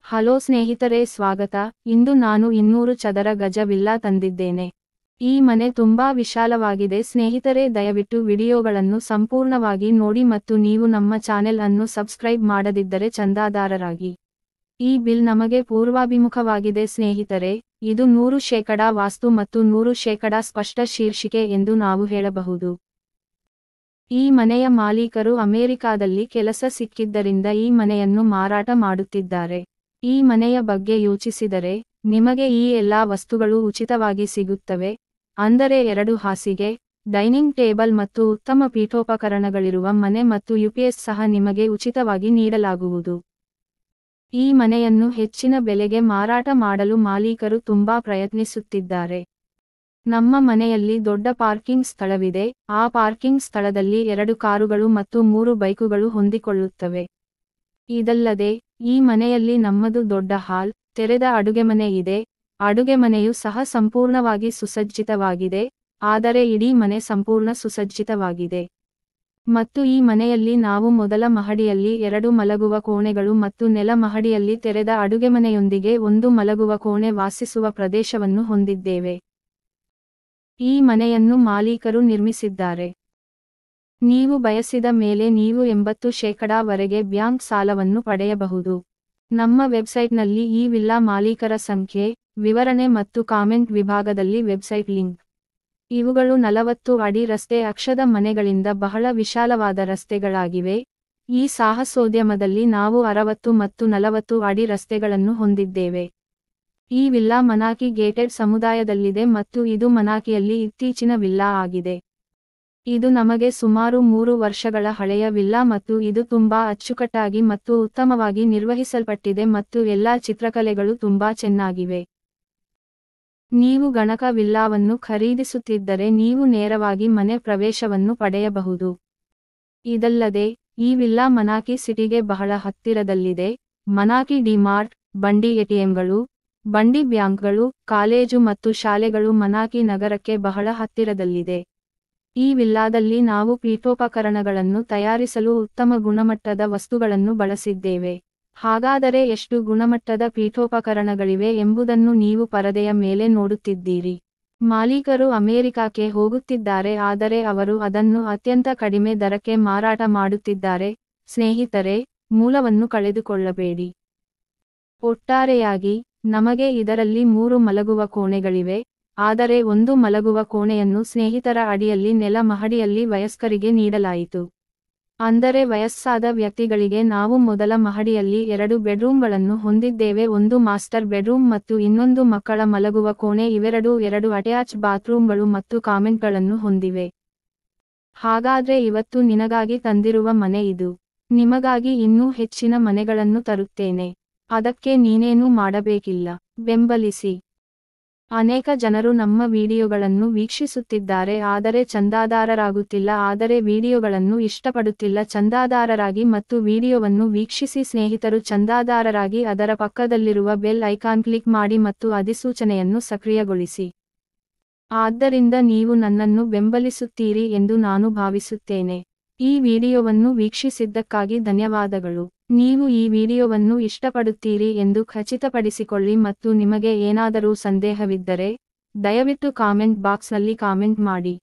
Hello ಸ್ನೇಹಿತರೆ, ಸ್ವಾಗತ. ಇಂದು ನಾನು 200 ಚದರ ಗಜ ವಿಲ್ಲಾ ತಂದಿದ್ದೇನೆ. ಈ ಮನೆ ತುಂಬಾ ವಿಶಾಲವಾಗಿದೆ ಸ್ನೇಹಿತರೆ. ದಯವಿಟ್ಟು ವಿಡಿಯೋಗಳನ್ನು ಸಂಪೂರ್ಣವಾಗಿ ನೋಡಿ ಮತ್ತು ನೀವು ನಮ್ಮ ಚಾನೆಲ್ ಅನ್ನು ಸಬ್ಸ್ಕ್ರೈಬ್ ಮಾಡದಿದ್ದರೆ ಚಂದಾದಾರರಾಗಿ. ಈ ಬಿಲ್ ನಮಗೆ ಪೂರ್ವಾಭಿಮುಖವಾಗಿದೆ ಸ್ನೇಹಿತರೆ. ಇದು 100% ವಾಸ್ತು ಮತ್ತು 100% ಸ್ಪಷ್ಟ ಶೀರ್ಷಿಕೆ ಎಂದು ನಾವು ಹೇಳಬಹುದು. ಈ ಮನೆಯ ಮಾಲೀಕರು ಅಮೆರಿಕಾದಲ್ಲಿ ಕೆಲಸ ಸಿಕ್ಕಿದ್ದರಿಂದ ಈ ಮನೆಯನ್ನು ಮಾರಾಟ ಮಾಡುತ್ತಿದ್ದಾರೆ. ಈ ಮನೆಯ ಬಗ್ಗೆ ಯೋಚಿಸಿದರೆ, ನಿಮಗೆ ಈ ಎಲ್ಲಾ ವಸ್ತುಗಳು ಉಚಿತವಾಗಿ ಸಿಗುತ್ತವೆ, ಅಂದರೆ 2 ಹಾಸಿಗೆ, ಡೈನಿಂಗ್ ಟೇಬಲ್ ಮತ್ತು ಉತ್ತಮ ಪೀಠೋಪಕರಣಗಳಿರುವ ಮನೆ ಮತ್ತು ಯುಪಿಎಸ್ ಸಹ ನಿಮಗೆ ಉಚಿತವಾಗಿ ನೀಡಲಾಗುವುದು. ಈ ಮನೆಯನ್ನು ಹೆಚ್ಚಿನ ಬೆಲೆಗೆ ಮಾರಾಟ ಮಾಡಲು ಮಾಲೀಕರು ತುಂಬಾ ಪ್ರಯತ್ನಿಸುತ್ತಿದ್ದಾರೆ. ನಮ್ಮ ಮನೆಯಲ್ಲಿ ದೊಡ್ಡ ಪಾರ್ಕಿಂಗ್ ಸ್ಥಳವಿದೆ. ಆ ಪಾರ್ಕಿಂಗ್ ಸ್ಥಳದಲ್ಲಿ 2 ಕಾರುಗಳು ಮತ್ತು 3 ಬೈಕುಗಳು ಹೊಂದಿಕೊಳ್ಳುತ್ತವೆ. ಇದಲ್ಲದೆ, ಈ ಮನೆಯಲ್ಲಿ ನಮ್ಮದು ದೊಡ್ಡ ಹಾಲ್, ತೆರೆದ ಅಡುಗೆಮನೆ ಇದೆ. ಅಡುಗೆಮನೆಯು ಸಹ ಸಂಪೂರ್ಣವಾಗಿ ಸುಸಜ್ಜಿತವಾಗಿದೆ, ಆದರೆ ಇಡೀ ಮನೆ ಸಂಪೂರ್ಣ ಸುಸಜ್ಜಿತವಾಗಿದೆ. ಮತ್ತು ಈ ಮನೆಯಲ್ಲಿ ನಾವು ಮೊದಲ ಮಹಡಿಯಲ್ಲಿ 2 ಮಲಗುವ ಕೋಣೆಗಳು ಮತ್ತು ನೆಲ ಮಹಡಿಯಲ್ಲಿ ತೆರೆದ ಅಡುಗೆಮನೆಯೊಂದಿಗೆ 1 ಮಲಗುವ ಕೋಣೆ ವಾಸಿಸುವ ಪ್ರದೇಶವನ್ನು ಹೊಂದಿದ್ದೇವೆ. ಈ ಮನೆಯನ್ನು ಮಾಲೀಕರು ನಿರ್ಮಿಸಿದ್ದಾರೆ. ನೀವು ಬಯಸಿದ ಮೇಲೆ ನೀವು 80% ವರೆಗೆ ಬ್ಯಾಂಕ್ ಸಾಲವನ್ನು ಪಡೆಯಬಹುದು. ನಮ್ಮ ವೆಬ್ಸೈಟ್ನಲ್ಲಿ ಈ ವಿಲ್ಲಾ ಮಾಲೀಕರ ಸಂಖ್ಯೆ, ವಿವರಣೆ ಮತ್ತು ಕಾಮೆಂಟ್ ವಿಭಾಗದಲ್ಲಿ ವೆಬ್ಸೈಟ್ ಲಿಂಕ್. ಇವುಗಳು 40 ಅಡಿ ರಸ್ತೆ ಅಕ್ಷದ ಮನೆಗಳಿಂದ ಬಹಳ ವಿಶಾಲವಾದ ರಸ್ತೆಗಳಾಗಿವೆ. ಈ ಸಾಹಸೋದ್ಯಮದಲ್ಲಿ ನಾವು 60 ಮತ್ತು 40 ಅಡಿ ರಸ್ತೆಗಳನ್ನು ಹೊಂದಿದ್ದೇವೆ. ಈ ವಿಲ್ಲಾ ಮನಾಕಿ ಗೇಟೆಡ್ ಸಮುದಾಯದಲ್ಲಿದೆ ಮತ್ತು ಇದು ಮನಾಕಿಯಲ್ಲಿ ಇತ್ತೀಚಿನ ವಿಲ್ಲಾ ಆಗಿದೆ. ಇದು ನಮಗೆ ಸುಮಾರು 3 ವರ್ಷಗಳ ಹಳೆಯ ವಿಲ್ಲಾ ಮತ್ತು ಇದು ತುಂಬಾ ಅಚ್ಚುಕಟ್ಟಾಗಿ ಮತ್ತು ಉತ್ತಮವಾಗಿ ನಿರ್ವಹಿಸಲ್ಪಟ್ಟಿದೆ ಮತ್ತು ಎಲ್ಲಾ ಚಿತ್ರಕಲೆಗಳು ತುಂಬಾ ಚೆನ್ನಾಗಿವೆ. ನೀವು ಗಣಕ ವಿಲ್ಲಾವನ್ನು ಖರೀದಿಸುತ್ತಿದ್ದರೆ ನೀವು ನೇರವಾಗಿ ಮನೆ ಪ್ರವೇಶವನ್ನು ಪಡೆಯಬಹುದು. ಇದಲ್ಲದೆ, ಈ ವಿಲ್ಲಾ ಮನಾಕಿ ಸಿಟಿಗೆ ಬಹಳ ಹತ್ತಿರದಲ್ಲಿದೆ. ಮನಾಕಿ ಡಿಮಾರ್ಟ್, ಬಂಡಿ ಎಟಿಎಂಗಳು, ಬಂಡಿ ಬ್ಯಾಂಕ್ಗಳು, ಕಾಲೇಜು ಮತ್ತು ಶಾಲೆಗಳು ಮನಾಕಿ ನಗರಕ್ಕೆ ಬಹಳ ಹತ್ತಿರದಲ್ಲಿದೆ. ಈ ವಿಲ್ಲಾದಲ್ಲಿ ನಾವು ಪೀಠೋಪಕರಣಗಳನ್ನು ತಯಾರಿಸಲು ಉತ್ತಮ ಗುಣಮಟ್ಟದ ವಸ್ತುಗಳನ್ನು ಬಳಸಿದ್ದೇವೆ. ಹಾಗಾದರೆ ಎಷ್ಟು ಗುಣಮಟ್ಟದ ಪೀಠೋಪಕರಣಗಳಿವೆ ಎಂಬುದನ್ನು ನೀವು ಪರದೆಯ ಮೇಲೆ ನೋಡುತ್ತಿದ್ದೀರಿ. ಮಾಲೀಕರು ಅಮೆರಿಕಕ್ಕೆ ಹೋಗುತ್ತಿದ್ದಾರೆ ಆದರೆ ಅವರು ಅದನ್ನು ಅತ್ಯಂತ ಕಡಿಮೆ ದರಕ್ಕೆ ಮಾರಾಟ ಮಾಡುತ್ತಿದ್ದಾರೆ. ಸ್ನೇಹಿತರೆ, ಮೂಲವನ್ನು ಕಳೆದುಕೊಳ್ಳಬೇಡಿ. ಒಟ್ಟಾರೆಯಾಗಿ, ನಮಗೆ ಇದರಲ್ಲಿ 3 ಮಲಗುವ ಕೋಣೆಗಳಿವೆ, ಆದರೆ 1 ಮಲಗುವ ಕೋಣೆಯನ್ನು ಸ್ನೇಹಿತರ ಅಡಿಯಲ್ಲಿ ನೆಲ ಮಹಡಿಯಲ್ಲಿ ವಯಸ್ಕರಿಗೆ ನೀಡಲಾಯಿತು. ಅಂದರೆ ವಯಸ್ಸಾದ ವ್ಯಕ್ತಿಗಳಿಗೆ ನಾವು ಮೊದಲ ಮಹಡಿಯಲ್ಲಿ 2 ಬೆಡ್ರೂಮ್ಗಳನ್ನು ಹೊಂದಿದ್ದೇವೆ, ಒಂದು ಮಾಸ್ಟರ್ ಬೆಡ್ರೂಮ್ ಮತ್ತು ಇನ್ನೊಂದು ಮಕ್ಕಳ ಮಲಗುವ ಕೋಣೆ. ಇವೆರಡೂ 2 ಅಟ್ಯಾಚ್ ಬಾತ್ರೂಮ್ಗಳು ಮತ್ತು ಕಾಮೆಂಟ್ಗಳನ್ನು ಹೊಂದಿವೆ. ಹಾಗಾದ್ರೆ ಇವತ್ತು ನಿನಗಾಗಿ ತಂದಿರುವ ಮನೆ ಇದು. ನಿಮಗಾಗಿ ಇನ್ನೂ ಹೆಚ್ಚಿನ ಮನೆಗಳನ್ನು ತರುತ್ತೇನೆ. ಅದಕ್ಕೆ ನೀನೇನೂ ಮಾಡಬೇಕಿಲ್ಲ, ಬೆಂಬಲಿಸಿ. ಅನೇಕ ಜನರು ನಮ್ಮ ವಿಡಿಯೋಗಳನ್ನು ವೀಕ್ಷಿಸುತ್ತಿದ್ದಾರೆ ಆದರೆ ಚಂದಾದಾರರಾಗುತ್ತಿಲ್ಲ. ಆದರೆ ವಿಡಿಯೋಗಳನ್ನು ಇಷ್ಟಪಡುತ್ತಿಲ್ಲ. ಚಂದಾದಾರರಾಗಿ ಮತ್ತು ವಿಡಿಯೋವನ್ನು ವೀಕ್ಷಿಸಿ ಸ್ನೇಹಿತರು ಚಂದಾದಾರರಾಗಿ. ಅದರ ಪಕ್ಕದಲ್ಲಿರುವ ಬೆಲ್ ಐಕಾನ್ ಕ್ಲಿಕ್ ಮಾಡಿ ಮತ್ತು ಅಧಿಸೂಚನೆಯನ್ನು ಸಕ್ರಿಯಗೊಳಿಸಿ. ಆದ್ದರಿಂದ ನೀವು ನನ್ನನ್ನು ಬೆಂಬಲಿಸುತ್ತೀರಿ ಎಂದು ನಾನು ಭಾವಿಸುತ್ತೇನೆ. ಈ ವಿಡಿಯೋವನ್ನು ವೀಕ್ಷಿಸಿದ್ದಕ್ಕಾಗಿ ಧನ್ಯವಾದಗಳು. ನೀವು ಈ ವಿಡಿಯೋವನ್ನು ಇಷ್ಟಪಡುತ್ತೀರಿ ಎಂದು ಖಚಿತಪಡಿಸಿಕೊಳ್ಳಿ ಮತ್ತು ನಿಮಗೆ ಏನಾದರೂ ಸಂದೇಹವಿದ್ದರೆ, ದಯವಿಟ್ಟು ಕಾಮೆಂಟ್ ಬಾಕ್ಸ್ನಲ್ಲಿ ಕಾಮೆಂಟ್ ಮಾಡಿ.